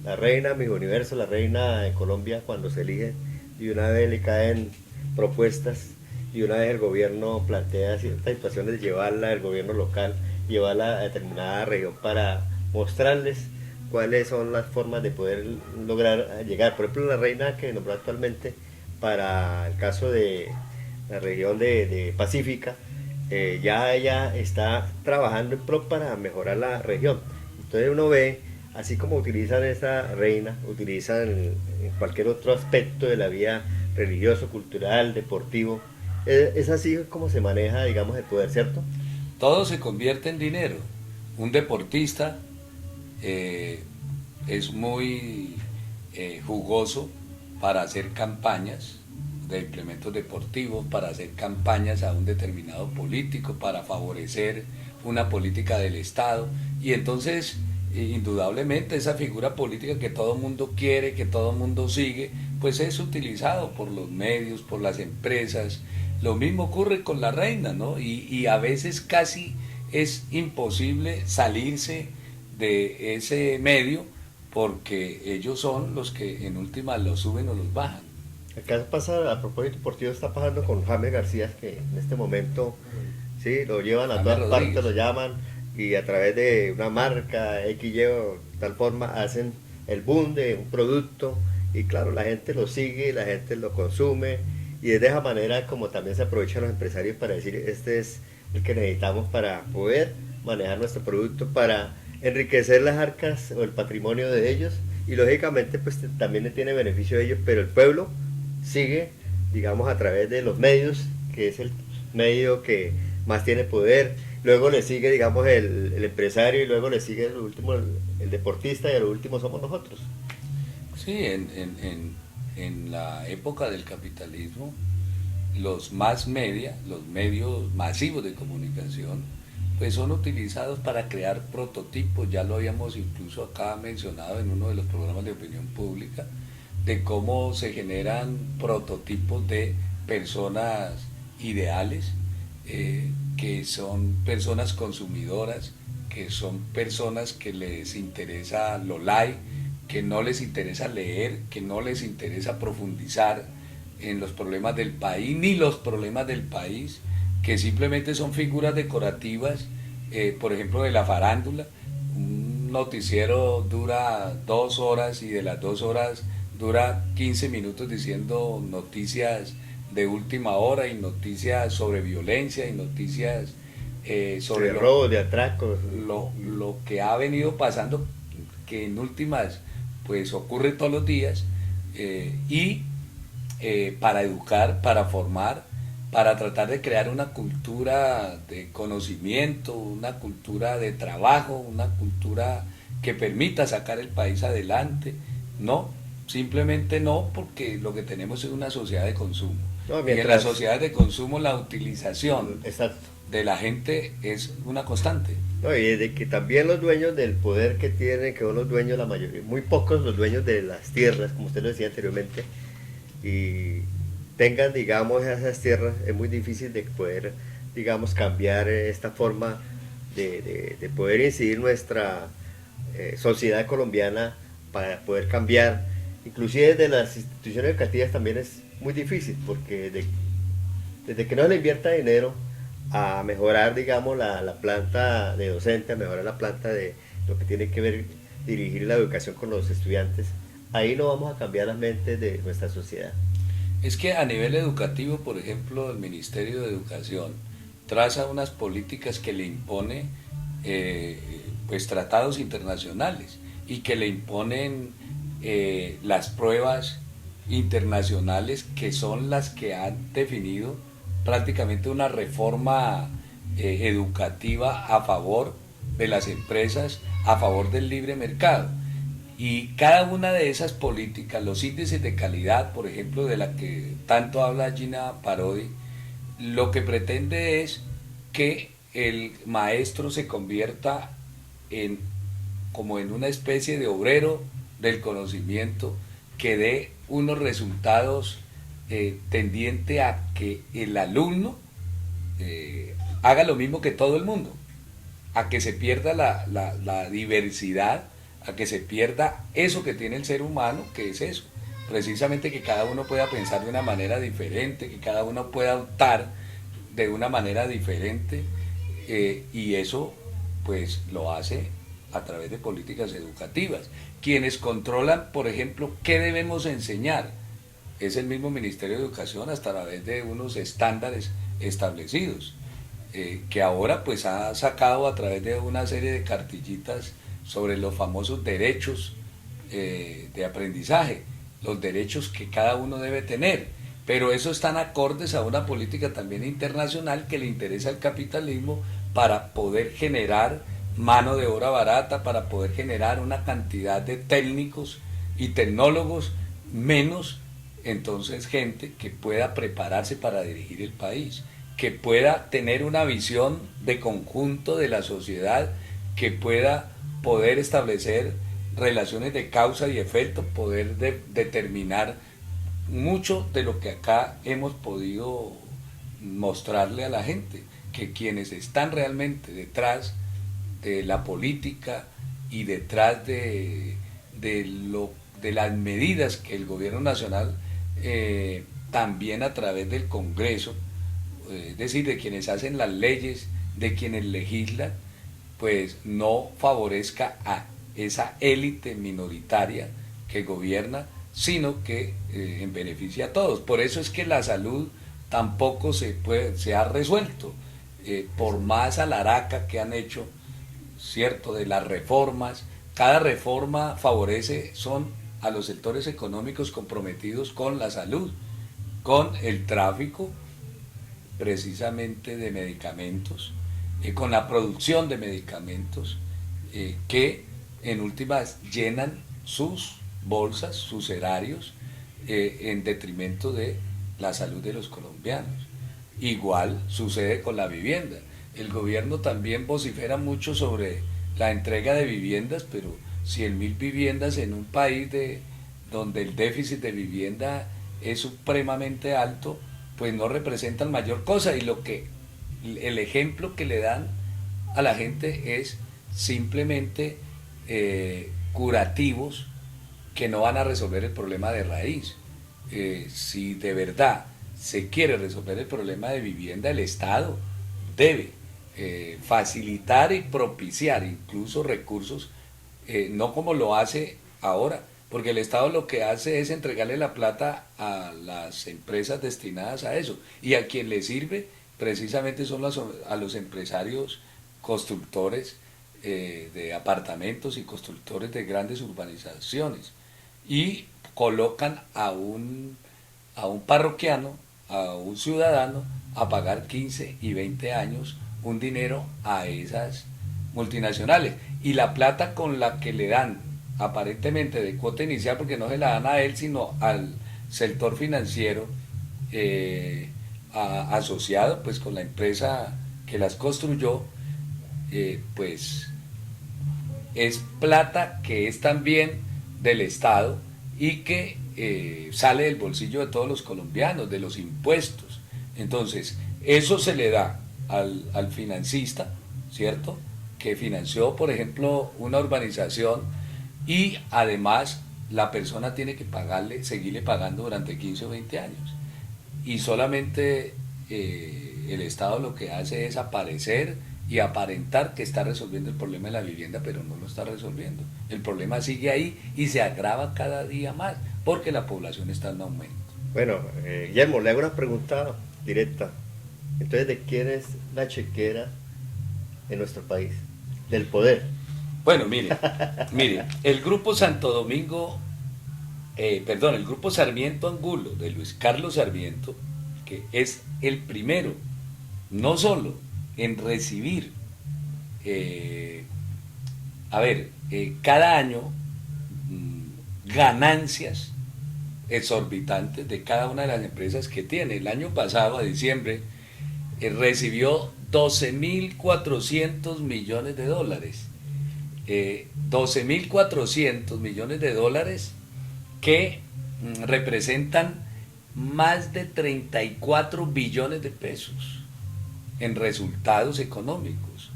la reina Miss Universo, la reina de Colombia, cuando se elige, y una vez le caen propuestas y una vez el gobierno plantea ciertas situaciones de llevarla, el gobierno local, llevarla a determinada región para mostrarles cuáles son las formas de poder lograr llegar. Por ejemplo, la reina que nombró actualmente para el caso de la región de Pacífica, ya ella está trabajando en pro para mejorar la región. Entonces uno ve, así como utilizan esa reina, utilizan en cualquier otro aspecto de la vida religioso, cultural, deportivo. Es así como se maneja, digamos, el poder, ¿cierto? Todo se convierte en dinero. Un deportista es muy jugoso para hacer campañas de implementos deportivos, para hacer campañas a un determinado político, para favorecer una política del Estado. Y entonces indudablemente esa figura política que todo mundo quiere, que todo mundo sigue, pues es utilizado por los medios, por las empresas. Lo mismo ocurre con la reina, ¿no? Y a veces casi es imposible salirse de ese medio porque ellos son los que en última los suben o los bajan. Acá pasa, a propósito deportivo, está pasando con James García, que en este momento sí, lo llevan a James todas Rodríguez. partes, lo llaman y a través de una marca X o tal forma hacen el boom de un producto y claro, la gente lo sigue, la gente lo consume y es de esa manera como también se aprovechan los empresarios para decir este es el que necesitamos para poder manejar nuestro producto, para enriquecer las arcas o el patrimonio de ellos y lógicamente pues también le tiene beneficio a ellos, pero el pueblo sigue, digamos, a través de los medios, que es el medio que más tiene poder. Luego le sigue, digamos, el empresario y luego le sigue el último, el deportista y el último somos nosotros. Sí, en la época del capitalismo, los más media, los medios masivos de comunicación, pues son utilizados para crear prototipos, ya lo habíamos incluso acá mencionado en uno de los programas de opinión pública, de cómo se generan prototipos de personas ideales, que son personas consumidoras, que son personas que les interesa lo like, que no les interesa leer, que no les interesa profundizar en los problemas del país, ni los problemas del país, que simplemente son figuras decorativas, por ejemplo de la farándula. Un noticiero dura 2 horas y de las 2 horas dura 15 minutos diciendo noticias de última hora y noticias sobre violencia y noticias sobre De robos, de atracos. lo que ha venido pasando, que en últimas pues ocurre todos los días, y para educar, para formar, para tratar de crear una cultura de conocimiento, una cultura de trabajo, una cultura que permita sacar el país adelante. No, simplemente no, porque lo que tenemos es una sociedad de consumo. No, Y en la mientras, sociedad de consumo la utilización exacto. de la gente es una constante. No, y de que también los dueños del poder que tienen, que son los dueños, la mayoría, muy pocos los dueños de las tierras, como usted lo decía anteriormente, y tengan, digamos, esas tierras, es muy difícil de poder, digamos, cambiar esta forma de poder incidir nuestra sociedad colombiana para poder cambiar. Inclusive desde las instituciones educativas también es muy difícil, porque desde que no se le invierta dinero a mejorar, digamos, la planta de docente, a mejorar la planta de lo que tiene que ver dirigir la educación con los estudiantes, ahí no vamos a cambiar las mentes de nuestra sociedad. Es que a nivel educativo, por ejemplo, el Ministerio de Educación traza unas políticas que le impone pues tratados internacionales y que le imponen las pruebas internacionales que son las que han definido prácticamente una reforma educativa a favor de las empresas, a favor del libre mercado. Y cada una de esas políticas, los índices de calidad, por ejemplo, de la que tanto habla Gina Parodi, lo que pretende es que el maestro se convierta en como en una especie de obrero del conocimiento que dé unos resultados tendiente a que el alumno haga lo mismo que todo el mundo, a que se pierda la diversidad, a que se pierda eso que tiene el ser humano, que es eso, precisamente que cada uno pueda pensar de una manera diferente, que cada uno pueda optar de una manera diferente, y eso pues lo hace a través de políticas educativas. Quienes controlan, por ejemplo, qué debemos enseñar, es el mismo Ministerio de Educación a través de unos estándares establecidos, que ahora pues ha sacado a través de una serie de cartillitas sobre los famosos derechos de aprendizaje, los derechos que cada uno debe tener, pero eso están acordes a una política también internacional que le interesa al capitalismo para poder generar mano de obra barata, para poder generar una cantidad de técnicos y tecnólogos menos, entonces gente que pueda prepararse para dirigir el país, que pueda tener una visión de conjunto de la sociedad, que pueda poder establecer relaciones de causa y efecto, poder determinar mucho de lo que acá hemos podido mostrarle a la gente, que quienes están realmente detrás de la política y detrás de las medidas que el gobierno nacional, también a través del Congreso, es decir, de quienes hacen las leyes, de quienes legislan, pues no favorezca a esa élite minoritaria que gobierna, sino que en beneficia a todos. Por eso es que la salud tampoco se ha resuelto, por más alaraca que han hecho, cierto, de las reformas. Cada reforma favorece son a los sectores económicos comprometidos con la salud, con el tráfico precisamente de medicamentos, con la producción de medicamentos, que en últimas llenan sus bolsas, sus erarios, en detrimento de la salud de los colombianos. Igual sucede con la vivienda. El gobierno también vocifera mucho sobre la entrega de viviendas, pero 100.000 viviendas en un país donde el déficit de vivienda es supremamente alto, pues no representan mayor cosa, y el ejemplo que le dan a la gente es simplemente curativos que no van a resolver el problema de raíz. Si de verdad se quiere resolver el problema de vivienda, el Estado debe facilitar y propiciar incluso recursos, no como lo hace ahora, porque el Estado lo que hace es entregarle la plata a las empresas destinadas a eso, y a quien le sirve precisamente son a los empresarios constructores de apartamentos y constructores de grandes urbanizaciones, y colocan a un parroquiano, a un ciudadano, a pagar 15 y 20 años un dinero a esas multinacionales, y la plata con la que le dan aparentemente de cuota inicial, porque no se la dan a él sino al sector financiero asociado pues con la empresa que las construyó, pues es plata que es también del Estado y que sale del bolsillo de todos los colombianos, de los impuestos. Entonces, eso se le da al financista, ¿cierto?, que financió, por ejemplo, una urbanización, y además la persona tiene que seguirle pagando durante 15 o 20 años. Y solamente el Estado lo que hace es aparecer y aparentar que está resolviendo el problema de la vivienda, pero no lo está resolviendo. El problema sigue ahí y se agrava cada día más, porque la población está en aumento. Bueno, Guillermo, le hago una pregunta directa. Entonces, ¿de quién es la chequera en nuestro país? Del poder. Bueno, mire, el grupo Santo Domingo, el grupo Sarmiento Angulo de Luis Carlos Sarmiento, que es el primero, no solo en recibir, cada año ganancias exorbitantes de cada una de las empresas que tiene. El año pasado, a diciembre, recibió 12.400 millones de dólares. 12.400 millones de dólares que representan más de 34 billones de pesos en resultados económicos.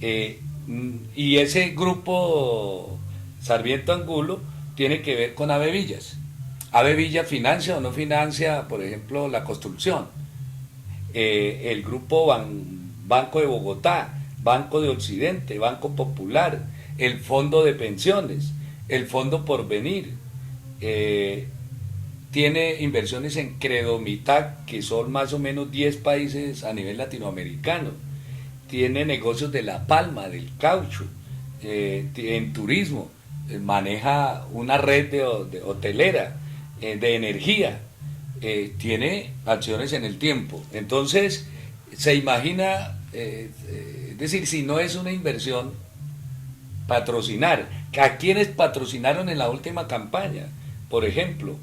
Y ese grupo Sarmiento Angulo tiene que ver con Ave Villas. Ave Villas financia o no financia, por ejemplo, la construcción. El grupo Banco de Bogotá, Banco de Occidente, Banco Popular, el Fondo de Pensiones, el Fondo Porvenir, tiene inversiones en Credomitag, que son más o menos 10 países a nivel latinoamericano, tiene negocios de la palma, del caucho, en turismo, maneja una red de hotelera, de energía, tiene acciones en el tiempo. Entonces, se imagina, es decir, si no es una inversión, patrocinar. ¿A quiénes patrocinaron en la última campaña? Por ejemplo,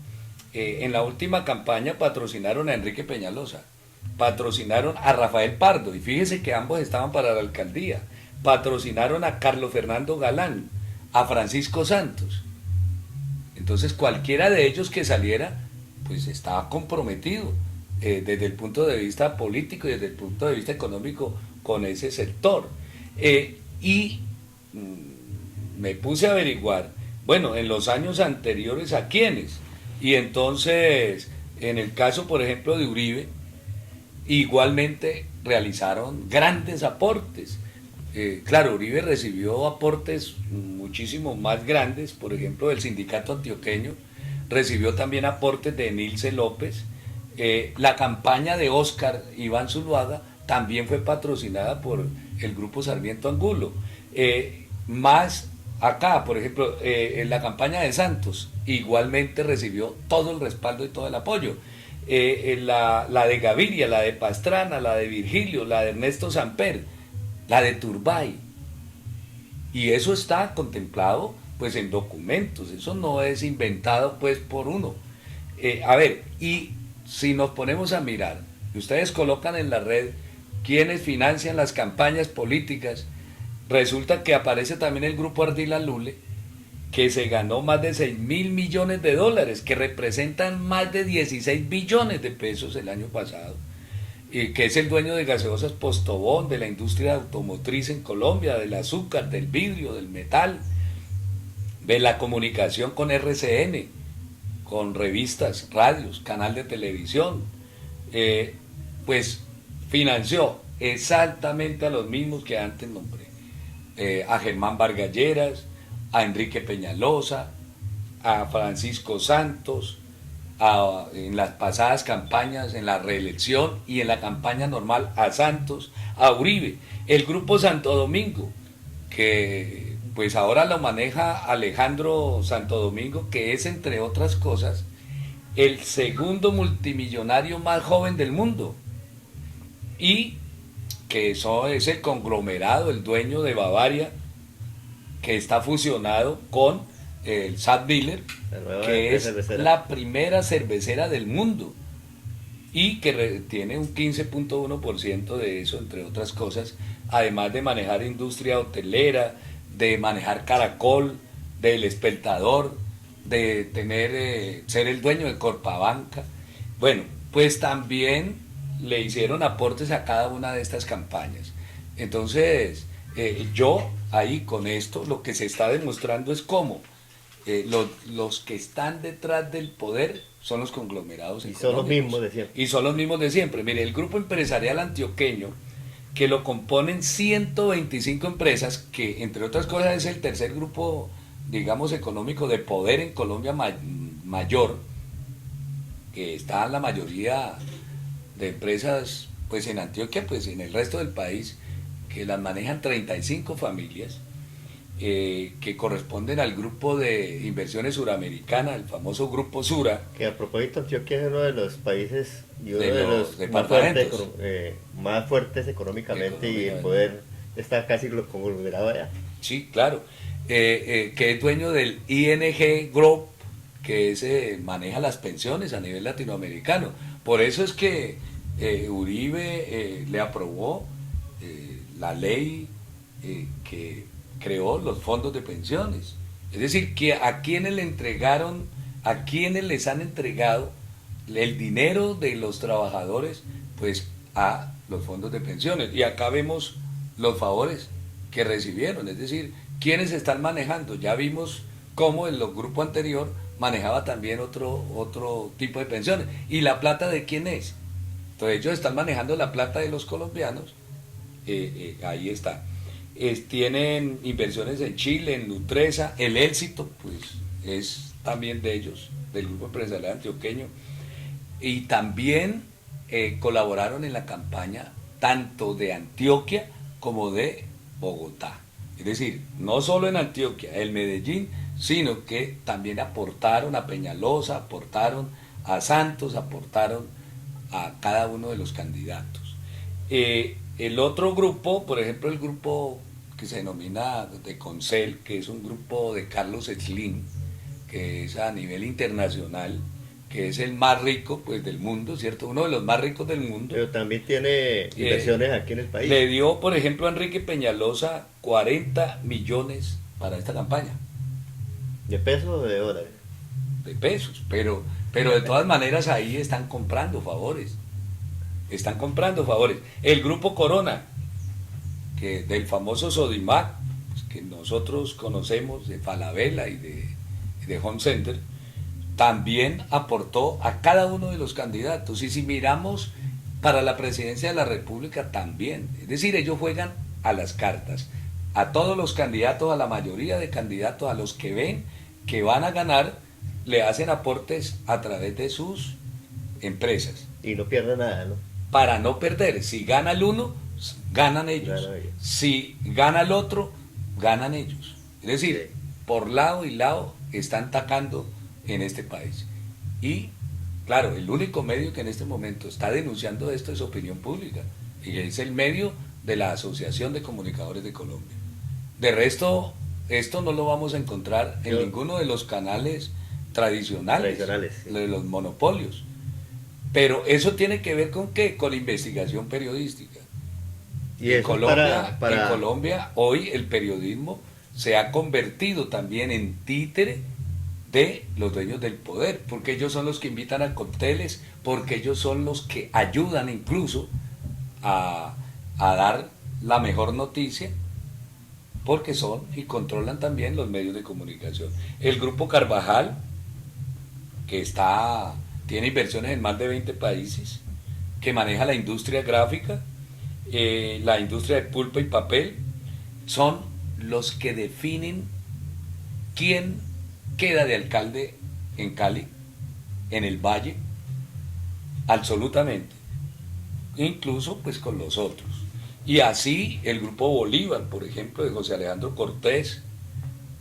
en la última campaña patrocinaron a Enrique Peñalosa, patrocinaron a Rafael Pardo, y fíjese que ambos estaban para la alcaldía, patrocinaron a Carlos Fernando Galán, a Francisco Santos. Entonces cualquiera de ellos que saliera, pues estaba comprometido desde el punto de vista político y desde el punto de vista económico con ese sector. Y me puse a averiguar, bueno, en los años anteriores a quiénes. Y entonces, en el caso, por ejemplo, de Uribe, igualmente realizaron grandes aportes. Claro, Uribe recibió aportes muchísimo más grandes, por ejemplo, del sindicato antioqueño, recibió también aportes de Nilce López, la campaña de Óscar Iván Zuluaga también fue patrocinada por el grupo Sarmiento Angulo. Más acá, por ejemplo, en la campaña de Santos, igualmente recibió todo el respaldo y todo el apoyo. La de Gaviria, la de Pastrana, la de Virgilio, la de Ernesto Samper, la de Turbay. Y eso está contemplado pues en documentos, eso no es inventado pues por uno. A ver, y si nos ponemos a mirar, y ustedes colocan en la red quienes financian las campañas políticas, resulta que aparece también el grupo Ardila Lule, que se ganó más de 6.000 millones de dólares, que representan más de 16 billones de pesos el año pasado, y que es el dueño de Gaseosas Postobón, de la industria automotriz en Colombia, del azúcar, del vidrio, del metal, de la comunicación con RCN, con revistas, radios, canal de televisión, pues financió exactamente a los mismos que antes nombré, a Germán Vargas Lleras, a Enrique Peñalosa, a Francisco Santos, en las pasadas campañas, en la reelección y en la campaña normal a Santos, a Uribe, el grupo Santo Domingo, que pues ahora lo maneja Alejandro Santo Domingo, que es entre otras cosas el segundo multimillonario más joven del mundo, y que eso es el conglomerado, el dueño de Bavaria, que está fusionado con el Sadbiller, que es cervecera, la primera cervecera del mundo, y que tiene un 15.1% de eso, entre otras cosas, además de manejar industria hotelera, de manejar Caracol, del Espectador, de tener ser el dueño de Corpabanca. Bueno, pues también le hicieron aportes a cada una de estas campañas. Entonces, yo ahí con esto lo que se está demostrando es cómo los que están detrás del poder son los conglomerados económicos. Y son los mismos de siempre. Y son los mismos de siempre. Mire, el grupo empresarial antioqueño, que lo componen 125 empresas, que entre otras cosas es el tercer grupo, digamos, económico de poder en Colombia mayor, que está la mayoría de empresas, pues en Antioquia, pues en el resto del país, que las manejan 35 familias, que corresponden al grupo de inversiones suramericana, el famoso grupo Sura. Que a propósito, Antioquia es uno de los países y uno de los departamentos más fuertes económicamente, y el poder está casi conglomerado allá. Sí, claro. Que es dueño del ING Group, que maneja las pensiones a nivel latinoamericano. Por eso es que Uribe le aprobó la ley que creó los fondos de pensiones. Es decir, que a quienes les han entregado el dinero de los trabajadores, pues a los fondos de pensiones. Y acá vemos los favores que recibieron, es decir, quienes están manejando. Ya vimos cómo el grupo anterior manejaba también otro tipo de pensiones. ¿Y la plata de quién es? Entonces ellos están manejando la plata de los colombianos. Ahí está. Tienen inversiones en Chile, en Nutresa, el Éxito, pues es también de ellos, del grupo empresarial antioqueño, y también colaboraron en la campaña tanto de Antioquia como de Bogotá. Es decir, no solo en Antioquia, el Medellín, sino que también aportaron a Peñalosa, aportaron a Santos, aportaron a cada uno de los candidatos. El otro grupo, por ejemplo, el grupo que se denomina de Concel, que es un grupo de Carlos Slim, que es a nivel internacional, que es el más rico pues del mundo, ¿cierto? Uno de los más ricos del mundo. Pero también tiene inversiones aquí en el país. Le dio, por ejemplo, a Enrique Peñalosa 40 millones para esta campaña. ¿De pesos o de dólares? De pesos, pero de todas maneras ahí están comprando favores. Están comprando favores. El grupo Corona, que del famoso Sodimac, pues, que nosotros conocemos de Falabella y de Home Center, también aportó a cada uno de los candidatos. Y si miramos para la presidencia de la República también, es decir, ellos juegan a las cartas, a todos los candidatos, a la mayoría de candidatos, a los que ven que van a ganar, le hacen aportes a través de sus empresas. Y no pierde nada, ¿no? Para no perder, si gana el uno, ganan ellos. Gana ellos. Si gana el otro, ganan ellos. Es decir, Sí. por lado y lado están tacando en este país. Y claro, el único medio que en este momento está denunciando esto es Opinión Pública, y es el medio de la Asociación de Comunicadores de Colombia. De resto, esto no lo vamos a encontrar en ninguno de los canales tradicionales, Sí. de los monopolios. Pero eso tiene que ver con qué, con investigación periodística. Y En eso Colombia, para... en Colombia hoy el periodismo se ha convertido también en títere de los dueños del poder, porque ellos son los que invitan a cócteles, porque ellos son los que ayudan incluso a dar la mejor noticia, porque son y controlan también los medios de comunicación. El grupo Carvajal, que tiene inversiones en más de 20 países, que maneja la industria gráfica, la industria de pulpa y papel, son los que definen quién queda de alcalde en Cali, en el Valle, absolutamente, incluso pues con los otros. Y así el grupo Bolívar, por ejemplo, de José Alejandro Cortés,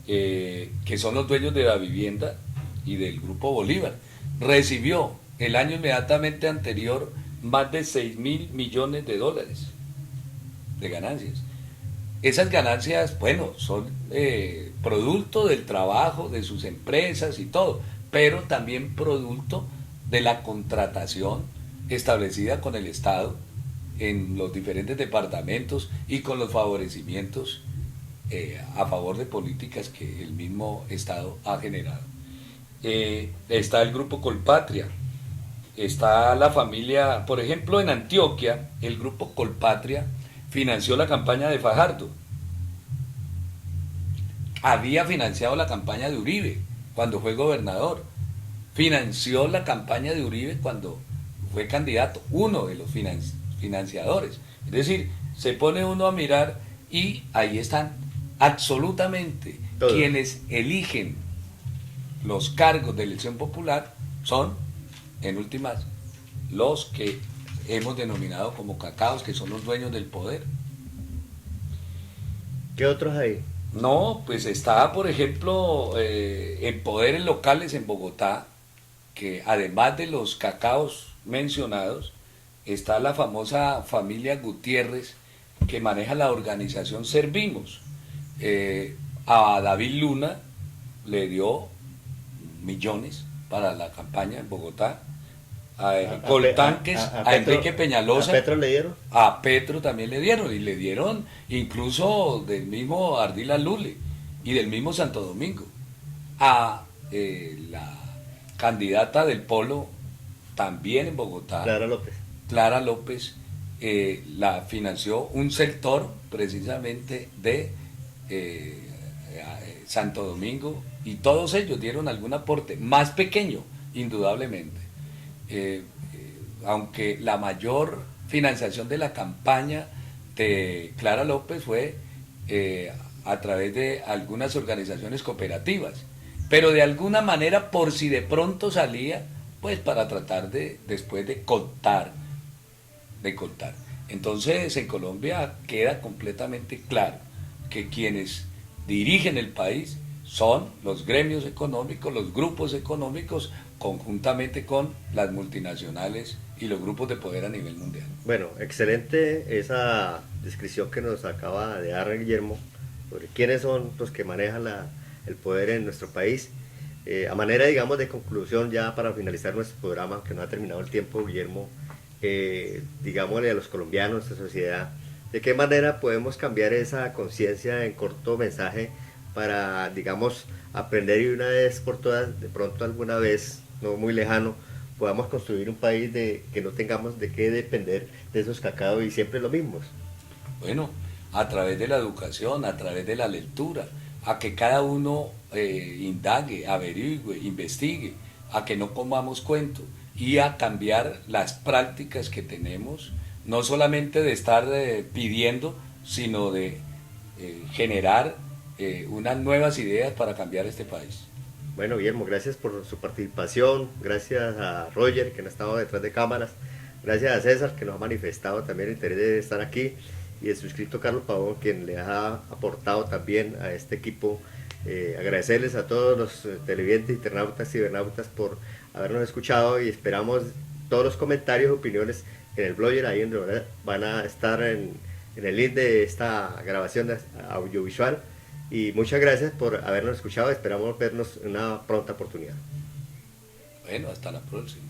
que son los dueños de la vivienda y del grupo Bolívar, recibió el año inmediatamente anterior más de 6.000 millones de dólares de ganancias. Esas ganancias, bueno, son producto del trabajo de sus empresas y todo, pero también producto de la contratación establecida con el Estado en los diferentes departamentos y con los favorecimientos a favor de políticas que el mismo Estado ha generado. Está el grupo Colpatria, está la familia, por ejemplo, en Antioquia, el grupo Colpatria financió la campaña de Fajardo, había financiado la campaña de Uribe cuando fue gobernador, financió la campaña de Uribe cuando fue candidato, uno de los financiadores. Es decir, se pone uno a mirar y ahí están absolutamente todos. Quienes eligen los cargos de elección popular son, en últimas, los que hemos denominado como cacaos, que son los dueños del poder. ¿Qué otros hay? No, pues está, por ejemplo, en poderes locales en Bogotá, que además de los cacaos mencionados, está la famosa familia Gutiérrez, que maneja la organización Servimos. A David Luna le dio millones para la campaña en Bogotá, Coltanques, a Enrique Peñalosa, ¿A Petro le dieron? a Petro también le dieron, y le dieron incluso del mismo Ardila Lule y del mismo Santo Domingo. A la candidata del Polo también en Bogotá, Clara López, la financió un sector precisamente de Santo Domingo, y todos ellos dieron algún aporte, más pequeño, indudablemente. Aunque la mayor financiación de la campaña de Clara López fue a través de algunas organizaciones cooperativas, pero de alguna manera, por si de pronto salía, pues para tratar después de contar. Entonces, en Colombia queda completamente claro que quienes dirigen el país son los gremios económicos, los grupos económicos, conjuntamente con las multinacionales y los grupos de poder a nivel mundial. Bueno, excelente esa descripción que nos acaba de dar Guillermo sobre quiénes son los que manejan el poder en nuestro país. A manera, digamos, de conclusión, ya para finalizar nuestro programa, que no ha terminado el tiempo, Guillermo, digámosle a los colombianos, a la sociedad, de qué manera podemos cambiar esa conciencia en corto mensaje para, digamos, aprender y una vez por todas, de pronto alguna vez, no muy lejano, podamos construir un país de que no tengamos de qué depender de esos cacao y siempre lo mismos. Bueno, a través de la educación, a través de la lectura, a que cada uno indague, averigüe, investigue, a que no comamos cuento y a cambiar las prácticas que tenemos, no solamente de estar pidiendo, sino de generar unas nuevas ideas para cambiar este país. Bueno, Guillermo, gracias por su participación, gracias a Roger, que no ha estado detrás de cámaras, gracias a César, que nos ha manifestado también el interés de estar aquí, y el suscrito Carlos Pavón, quien le ha aportado también a este equipo. Agradecerles a todos los televidentes, internautas, cibernautas por habernos escuchado, y esperamos todos los comentarios, opiniones en el blogger, ahí donde van a estar en el link de esta grabación audiovisual. Y muchas gracias por habernos escuchado. Esperamos vernos en una pronta oportunidad. Bueno, hasta la próxima.